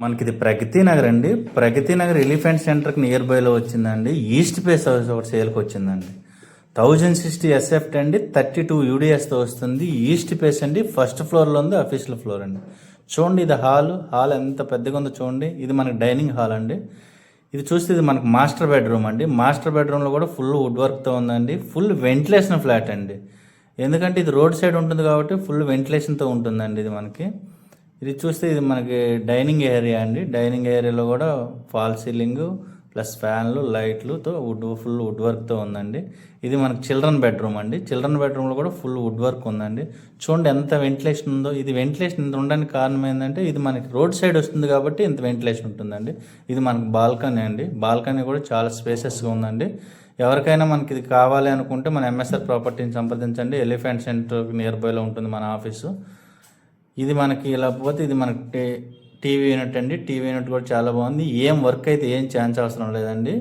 మనకి ఇది ప్రగతి నగర్ అండి. ప్రగతి నగర్ ఎలిఫెంట్ సెంటర్కి నియర్ బైలో వచ్చిందండి. ఈస్ట్ ఫేస్ హౌస్ ఒకటి సేల్కి వచ్చిందండి. 1060 ఎస్ఎఫ్ట్ అండి, 32 యూడిఎస్తో వస్తుంది. ఈస్ట్ ఫేస్ అండి, ఫస్ట్ ఫ్లోర్లో ఉంది, అఫీషియల్ ఫ్లోర్ అండి. చూడండి, ఇది హాల్ ఎంత పెద్దగా ఉందో చూడండి. ఇది మనకి డైనింగ్ హాల్ అండి. ఇది చూస్తే ఇది మనకు మాస్టర్ బెడ్రూమ్ అండి. మాస్టర్ బెడ్రూమ్లో కూడా ఫుల్ వుడ్ వర్క్తో ఉందండి. ఫుల్ వెంటిలేషన్ ఫ్లాట్ అండి. ఎందుకంటే ఇది రోడ్ సైడ్ ఉంటుంది కాబట్టి ఫుల్ వెంటిలేషన్తో ఉంటుందండి. ఇది చూస్తే ఇది మనకి డైనింగ్ ఏరియా అండి. డైనింగ్ ఏరియాలో కూడా ఫాల్ సీలింగ్ ప్లస్ ఫ్యాన్లు లైట్లుతో ఫుల్ వుడ్ వర్క్తో ఉందండి. ఇది మనకి చిల్డ్రన్ బెడ్రూమ్ అండి. చిల్డ్రన్ బెడ్రూమ్లో కూడా ఫుల్ వుడ్ వర్క్ ఉందండి. చూడండి ఎంత వెంటిలేషన్ ఉందో. ఇది వెంటిలేషన్ ఇంత ఉండడానికి కారణం ఏంటంటే ఇది మనకి రోడ్ సైడ్ వస్తుంది కాబట్టి ఇంత వెంటిలేషన్ ఉంటుందండి. ఇది మనకి బాల్కనీ అండి. బాల్కనీ కూడా చాలా స్పేసెస్గా ఉందండి. ఎవరికైనా మనకి ఇది కావాలి అనుకుంటే మన ఎంఎస్ఆర్ ప్రాపర్టీని సంప్రదించండి. ఎలిఫెంట్ సెంటర్ నియర్ బైలో ఉంటుంది మన ఆఫీసు. ఇది మనకి ఇలా పోతే ఇది మనకి టీవీ యూనిట్ అండి. టీవీ యూనిట్ కూడా చాలా బాగుంది. ఏం వర్క్ అయితే ఏం ఛాన్స్ అవసరం లేదండి.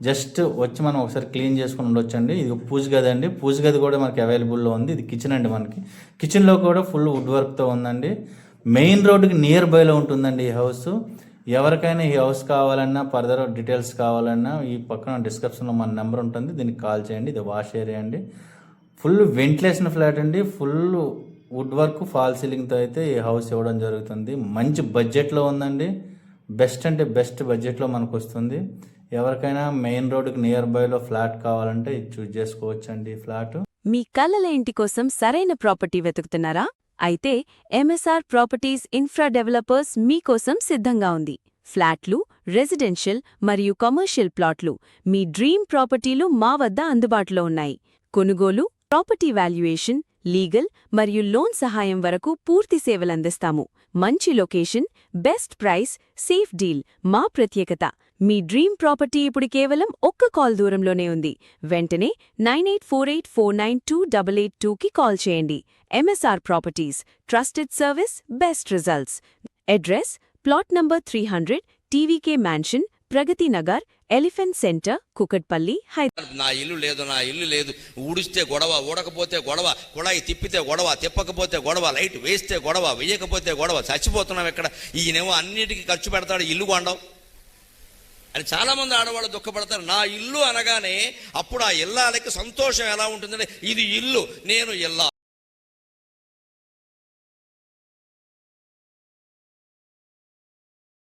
జస్ట్ వచ్చి మనం ఒకసారి క్లీన్ చేసుకుని ఉండొచ్చు అండి. ఇది పూజ గది అండి. పూజ గది కూడా మనకి అవైలబుల్లో ఉంది. ఇది కిచెన్ అండి. మనకి కిచెన్లో కూడా ఫుల్ వుడ్ వర్క్తో ఉందండి. మెయిన్ రోడ్డుకి నియర్ బైలో ఉంటుందండి ఈ హౌస్. ఎవరికైనా ఈ హౌస్ కావాలన్నా ఫర్దర్ డీటెయిల్స్ కావాలన్నా ఈ పక్కన డిస్క్రిప్షన్లో మన నెంబర్ ఉంటుంది, దీనికి కాల్ చేయండి. ఇది వాష్ ఏరియా అండి. ఫుల్ వెంటిలేషన్ ఫ్లాట్ అండి. ఫుల్ వుడ్ వర్క్ ఫాల్ సీలింగ్తో అయితే ఈ హౌస్ ఇవ్వడం జరుగుతుంది. మంచి బడ్జెట్లో ఉందండి. బెస్ట్ అంటే బెస్ట్ బడ్జెట్లో మనకు వస్తుంది. ఎవరికైనా మెయిన్ రోడ్డుకి నియర్ బైలో ఫ్లాట్ కావాలంటే ఇది చూస్ చేసుకోవచ్చండి. ఫ్లాట్ మీ కలల ఇంటి కోసం సరైన ప్రాపర్టీ వెతుకుతున్నారా? అయితే ఎంఎస్ఆర్ ప్రాపర్టీస్ ఇన్ఫ్రా డెవలపర్స్ మీకోసం సిద్ధంగా ఉంది. ఫ్లాట్లు, రెసిడెన్షియల్ మరియు కమర్షియల్ ప్లాట్లు, మీ డ్రీమ్ ప్రాపర్టీలు మా వద్ద అందుబాటులో ఉన్నాయి. కొనుగోలు, ప్రాపర్టీ వాల్యుయేషన్, లీగల్ మరియు లోన్ సహాయం వరకు పూర్తి సేవలందిస్తాము. మంచి location, best price, safe deal మా ప్రత్యేకత. మీ డ్రీమ్ ప్రాపర్టీ ఇప్పుడు కేవలం ఒక్క కాల్ దూరంలోనే ఉంది. వెంటనే 9848492882కి కాల్ చేయండి. MSR properties, trusted service, best results. Address: plot number 300, TVK mansion, Pragathi Nagar, elephant centre, Kukatpally, Hyderabad. నా ఇల్లు లేదు, ఊడిస్తే గొడవ, ఊడకపోతే గొడవ, కుళాయి తిప్పితే గొడవ, తిప్పకపోతే గొడవ, లైట్ వేస్తే గొడవ, వేయకపోతే గొడవ, చచ్చిపోతున్నాం ఇక్కడ. ఈయనేమో అన్నిటికీ ఖర్చు పెడతాడు, ఇల్లు కొండం అని చాలామంది ఆడవాళ్ళు దుఃఖపడతారు. నా ఇల్లు అనగానే అప్పుడు ఆ ఇల్లాలకి సంతోషం ఎలా ఉంటుందంటే, ఇది ఇల్లు, నేను ఇల్లాలు.